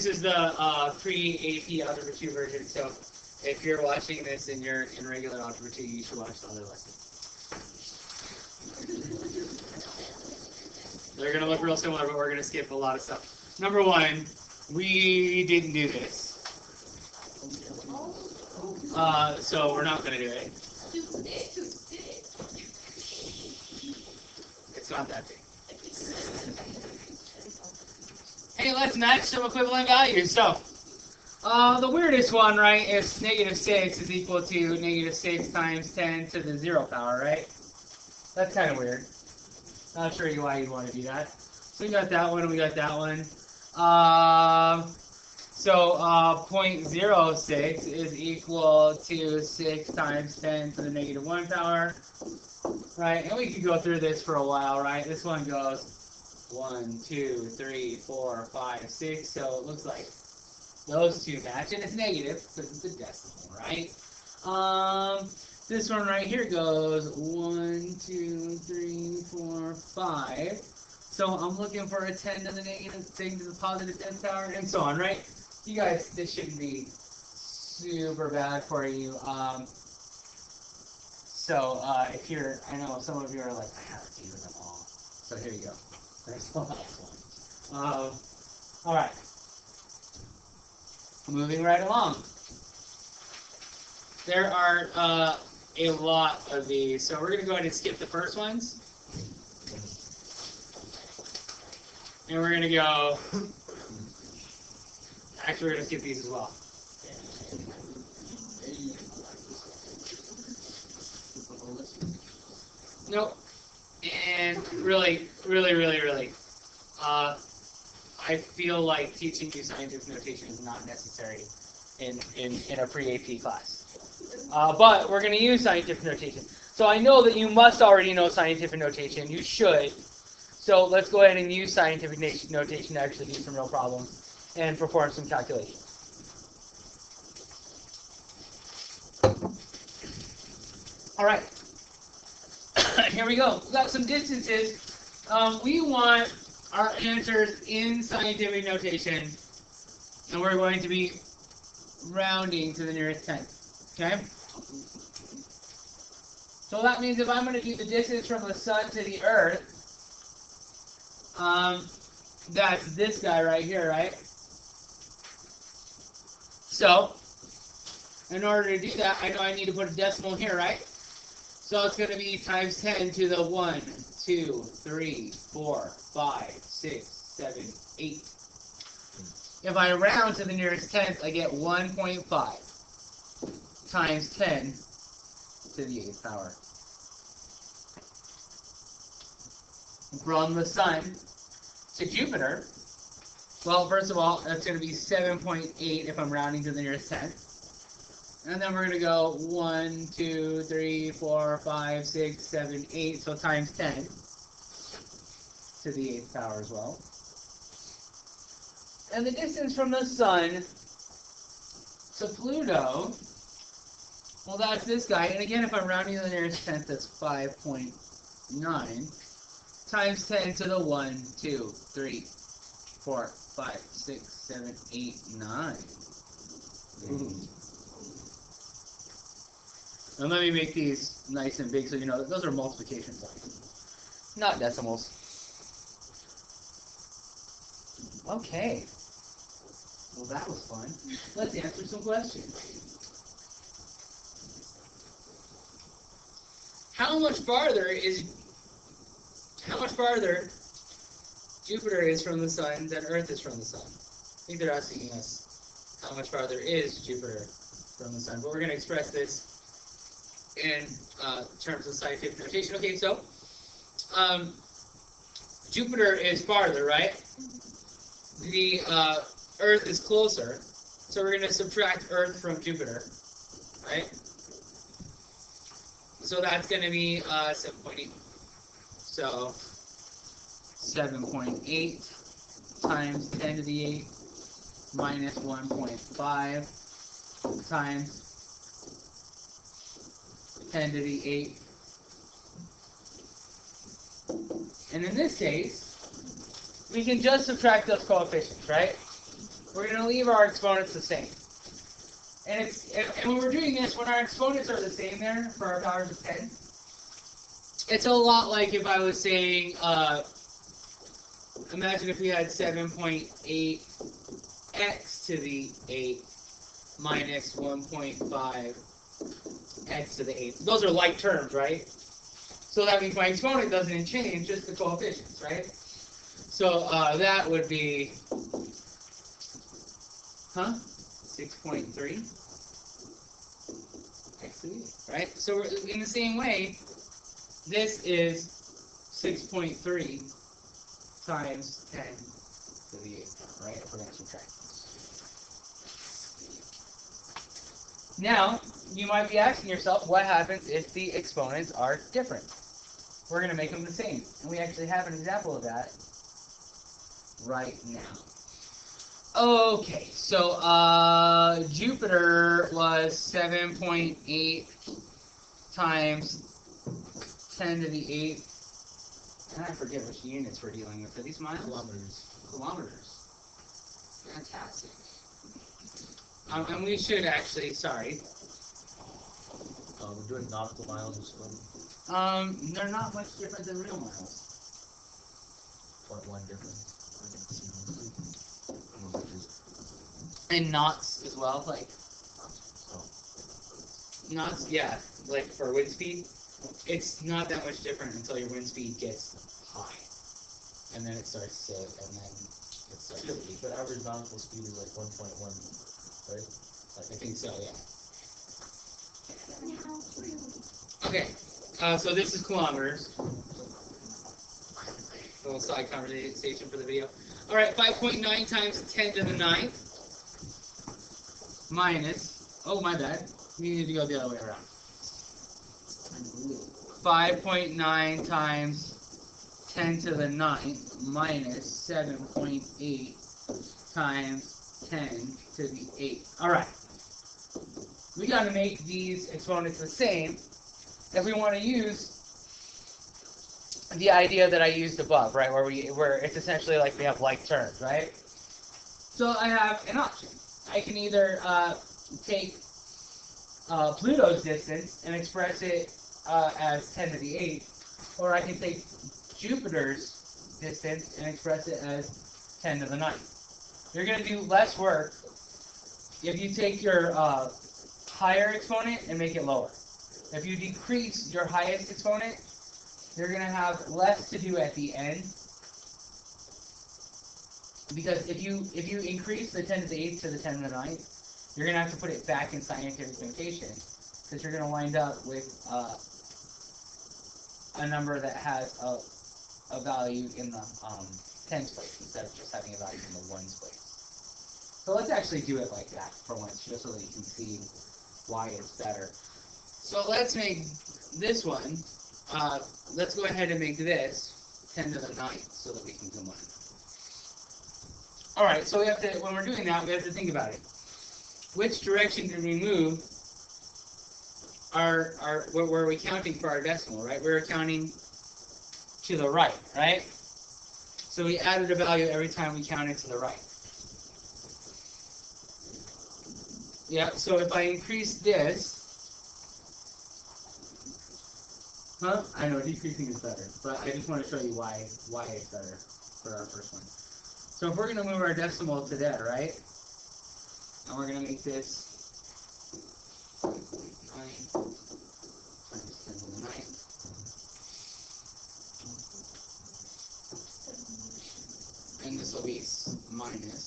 this is the pre-AP Algebra 2 version, so if you're watching this and you're in regular Algebra 2, you should watch the other lesson. They're going to look real similar, but we're going to skip a lot of stuff. Number one, we didn't do this. So we're not going to do it. It's not that big. Hey, let's match some equivalent values. So, the weirdest one, right, is negative 6 is equal to negative 6 times 10 to the 0 power, right? That's kind of weird. Not sure why you'd want to do that. So we got that one, and we got that one. 0.06 is equal to 6 times 10 to the negative 1 power, right? And we could go through this for a while, right? This one goes 1, 2, 3, 4, 5, 6. So it looks like those two match, and it's negative because it's a decimal, right? This one right here goes 1, 2, 3, 4, 5. So I'm looking for a 10 to the negative 10 to the positive 10 power, and so on, right? You guys, this shouldn't be super bad for you. If you're, I know some of you are like, I have to do them all. So here you go. There's the last one. All right. Moving right along. There are a lot of these, so we're going to go ahead and skip the first ones. And we're going to go, actually we're going to skip these as well. Nope. And really, I feel like teaching you scientific notation is not necessary in a pre-AP class. But we're going to use scientific notation. So I know that you must already know scientific notation. You should. So let's go ahead and use scientific notation to actually do some real problems and perform some calculations. All right. Here we go. We've got some distances. We want our answers in scientific notation, and we're going to be rounding to the nearest tenth. Okay? So that means if I'm going to do the distance from the sun to the earth, that's this guy right here, right? So, in order to do that, I know I need to put a decimal here, right? So it's going to be times 10 to the 1, 2, 3, 4, 5, 6, 7, 8. If I round to the nearest tenth, I get 1.5 times 10 to the 8th power. From the sun to Jupiter, well, first of all, that's going to be 7.8 if I'm rounding to the nearest tenth. And then we're going to go 1, 2, 3, 4, 5, 6, 7, 8, so times 10 to the 8th power as well. And the distance from the sun to Pluto, well, that's this guy. And again, if I'm rounding to the nearest tenth, that's 5.9 times 10 to the 1, 2, 3, 4, 5, 6, 7, 8, 9. Ooh. And let me make these nice and big so you know that those are multiplication points, not decimals. Okay. Well, that was fun. Let's answer some questions. How much farther Jupiter is from the sun than Earth is from the sun? I think they're asking us how much farther is Jupiter from the sun, but we're going to express this in terms of scientific notation. Okay, so Jupiter is farther, right? The Earth is closer, so we're going to subtract Earth from Jupiter, right? So that's going to be 7.8. So 7.8 times 10 to the 8 minus 1.5 times 10 to the 8. And in this case, we can just subtract those coefficients, right? we're going to leave our exponents the same. And when we're doing this, when our exponents are the same there for our powers of 10, it's a lot like if I was saying, imagine if we had 7.8 x to the 8 minus 1.5 x to the 8. Those are like terms, right? So that means my exponent doesn't change, just the coefficients, right? So that would be, 6.3 x to the 8, right? So in the same way, this is 6.3 times 10 to the 8, right? If we're going to subtract. Now, you might be asking yourself, what happens if the exponents are different? We're going to make them the same. And we actually have an example of that right now. Okay, so Jupiter was 7.8 times 10 to the 8. And I forget which units we're dealing with. Are these miles? Kilometers. Kilometers. Fantastic. And we should actually, sorry. We're doing nautical miles or something. They're not much different than real miles. 0.1 difference. And knots as well, like knots, yeah, like for wind speed, it's not that much different until your wind speed gets high, and then it starts to, and then it starts to be. The average nautical speed is like 1.1, right? I think so, yeah. Okay, so this is kilometers. A little side conversation for the video. All right, 5.9 times 10 to the 9th minus, oh my bad, we need to go the other way around. 5.9 times 10 to the 9th minus 7.8 times 10 to the 8th. All right, we got to make these exponents the same if we want to use the idea that I used above, right? Where it's essentially like we have like terms, right? So I have an option. I can either take Pluto's distance and express it as 10 to the 8th, or I can take Jupiter's distance and express it as 10 to the 9th. You're going to do less work if you take your higher exponent and make it lower. If you decrease your highest exponent, you're going to have less to do at the end. Because if you increase the 10 to the 8th to the 10 to the 9th, you're going to have to put it back in scientific notation, because you're going to wind up with a number that has a value in the tens place instead of just having a value in the ones place. So let's actually do it like that for once, just so that you can see why it's better. So let's make this one, let's go ahead and make this 10 to the 9th so that we can combine. Alright, so we have to, when we're doing that, we have to think about it. Which direction did we move where are we counting for our decimal, right? We're counting to the right, right? So we added a value every time we counted to the right. Yeah, so if I increase this, I know decreasing is better, but I just want to show you why it's better for our first one. So if we're going to move our decimal to there, right? And we're going to make this 9 times 10 to the 9th. And this will be minus.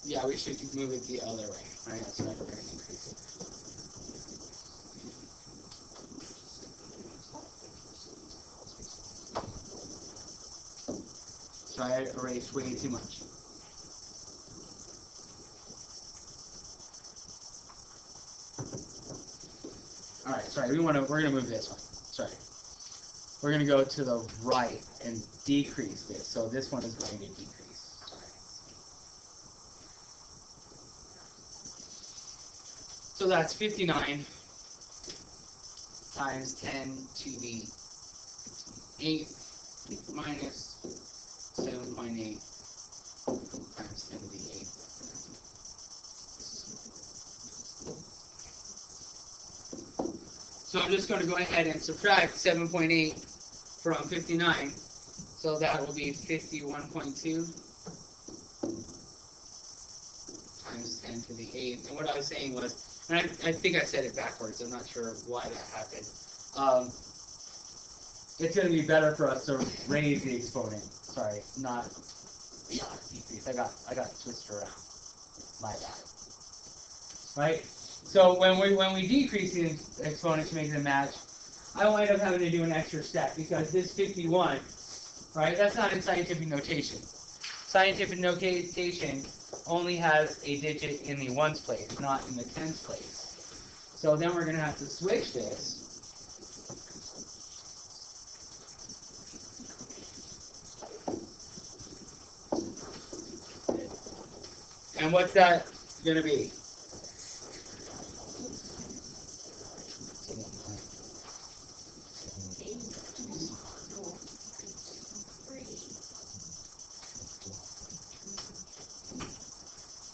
Yeah, we should move it the other way, right? That's right, we're going to increase it. So I erased way too much. All right, sorry, we're going to move this one. Sorry. We're going to go to the right and decrease this. So this one is going to decrease. So that's 59 times 10 to the 8th minus 7.8 times 10 to the 8th. So I'm just going to go ahead and subtract 7.8 from 59. So that will be 51.2 times 10 to the 8th. And what I was saying was, and I think I said it backwards. I'm not sure why that happened. It's going to be better for us to raise the exponent. Sorry, not decrease. I got switched around. My bad. Right? So when we decrease the exponent to make them match, I wind up having to do an extra step because this 51, right? That's not in scientific notation. Scientific notation only has a digit in the ones place, not in the tens place. So then we're going to have to switch this. And what's that going to be?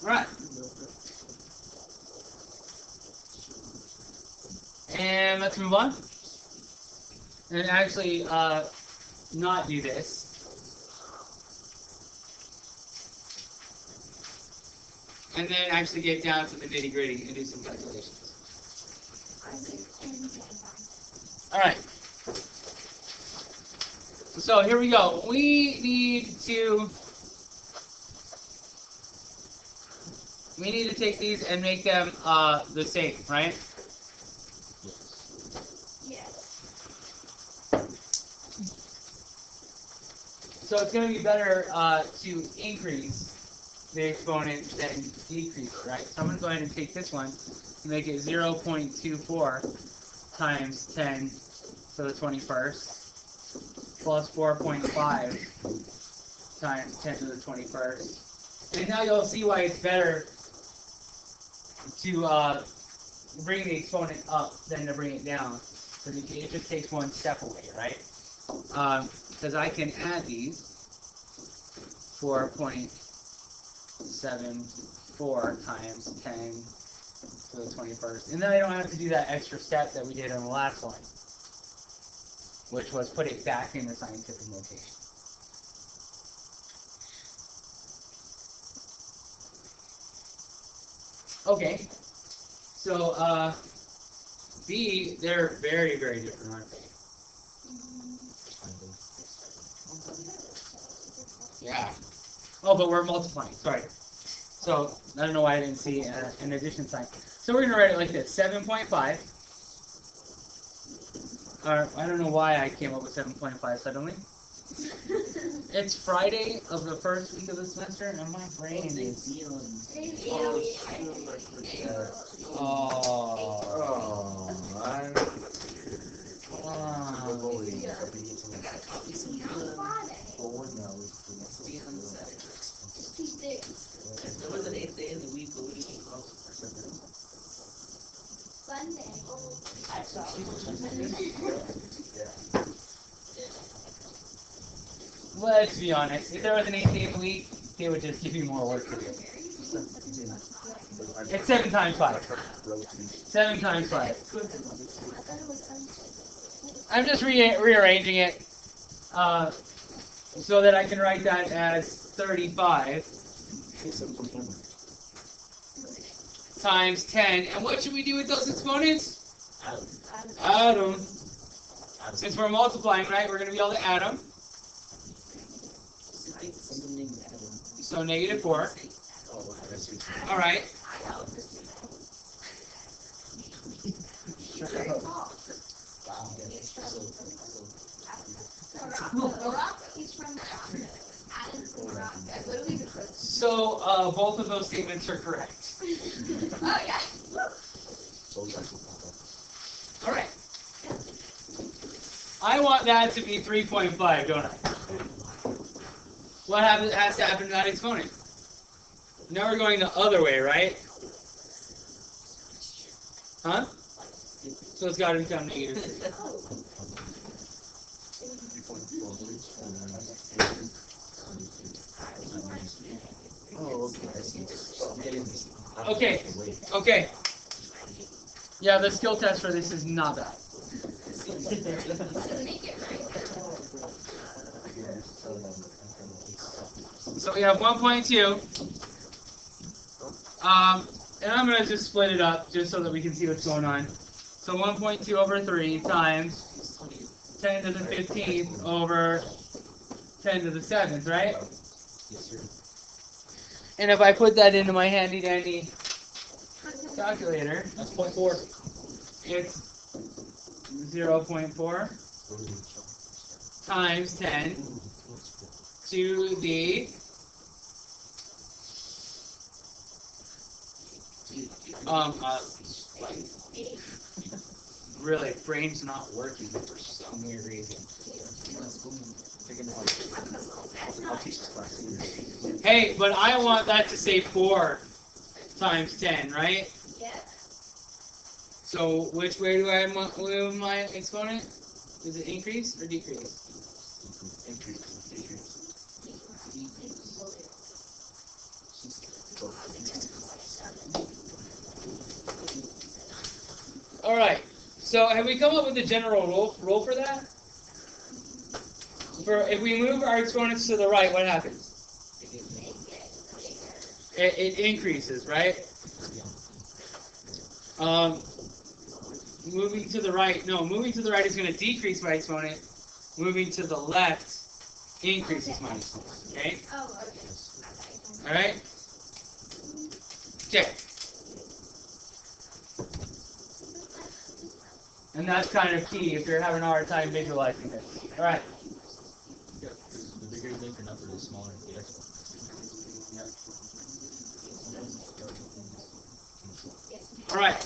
Right. And let's move on. And actually not do this. And then actually get down to the nitty-gritty and do some calculations. All right. So here we go. We need to take these and make them the same, right? Yes. So it's going to be better to increase the exponent than decrease it, right? So I'm going to go ahead and take this one and make it 0.24 times 10 to the 21st plus 4.5 times 10 to the 21st. And now you'll see why it's better to bring the exponent up than to bring it down. So it just takes one step away, right? Because I can add these 4.74 times 10 to the 21st. And then I don't have to do that extra step that we did in the last one, which was put it back in the scientific notation. Okay, so B, they're very, very different, aren't they? Yeah. Oh, but we're multiplying, sorry. So, I don't know why I didn't see an addition sign. So we're going to write it like this, 7.5. I don't know why I came up with 7.5 suddenly. It's Friday of the first week of the semester, and my brain is... There was an 8th day in the week, but we didn't go. Sunday. Let's be honest. If there was an 8th day of the week, they would just give you more work to do. It's 7 times 5. 7 times 5. I'm just rearranging it so that I can write that as 35 times 10. And what should we do with those exponents? Add them. Since we're multiplying, right, we're going to be able to add them. So -4. All right. So both of those statements are correct. Oh, yeah. All right. I want that to be 3.5, don't I? What has to happen to that exponent? Now we're going the other way, right? Huh? So it's got to become negative 3. Oh, okay. I see. I'm getting this. Okay. Okay. Yeah, the skill test for this is not bad. So we have 1.2. And I'm going to just split it up just so that we can see what's going on. So 1.2 over 3 times 10 to the 15th over 10 to the 7th, right? Yes, sir. And if I put that into my handy dandy calculator, That's 0.4. it's 0.4 times 10 to the really, brain's not working for some weird reason. I'll teach this class. Hey, but I want that to say 4 times 10, right? Yeah. So which way do I move my exponent? Does it increase or decrease? All right. So have we come up with a general rule for that? For if we move our exponents to the right, what happens? It increases, right? Moving to the right, no, moving to the right is going to decrease my exponent. Moving to the left increases my exponent. Okay? Oh, All right? Okay. And that's kind of key if you're having a hard time visualizing this. All right. The bigger you make the number, the smaller the exponent. All right.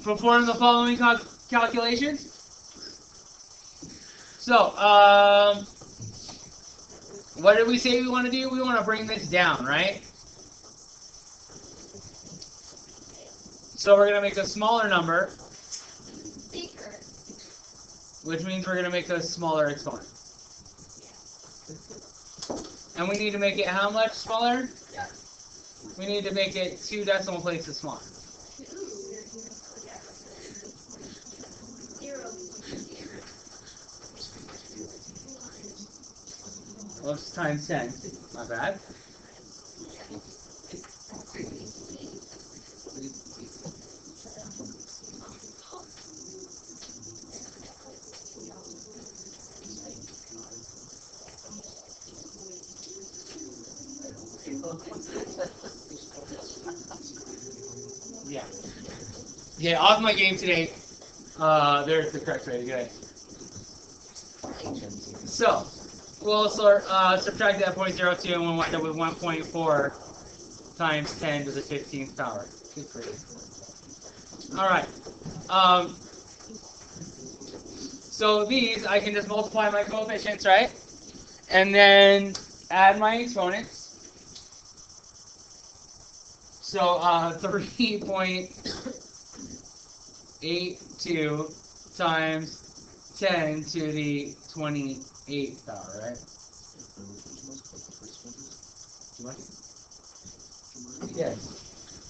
Perform the following calculations. So, what did we say we want to do? We want to bring this down, right? So we're going to make a smaller number, which means we're going to make a smaller exponent. And we need to make it how much smaller? We need to make it 2 decimal places smaller. Well, it's times 10. Not bad. Yeah. Yeah, off my game today. There's the correct way to get it. So, we'll subtract that 0.02 and we'll wind up with 1.4 times 10 to the 15th power. Good for you. All right. So these, I can just multiply my coefficients, right? And then add my exponents. So 3.82 times 10 to the 28th power, right? Yes.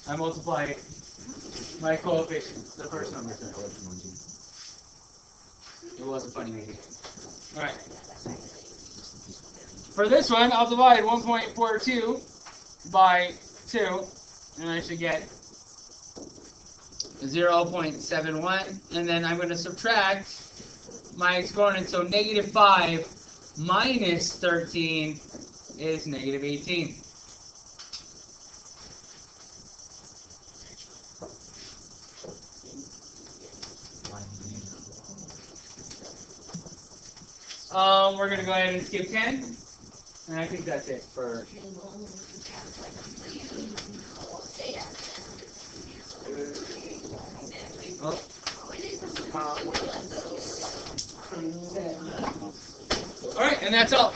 I multiply my coefficients, the first number. It wasn't funny maybe. Alright. For this one, I'll divide 1.42 by 2, and I should get 0.71, and then I'm going to subtract my exponent, so negative 5 minus 13 is negative 18. We're going to go ahead and skip 10, and I think that's it for... Oh. All right, and that's all.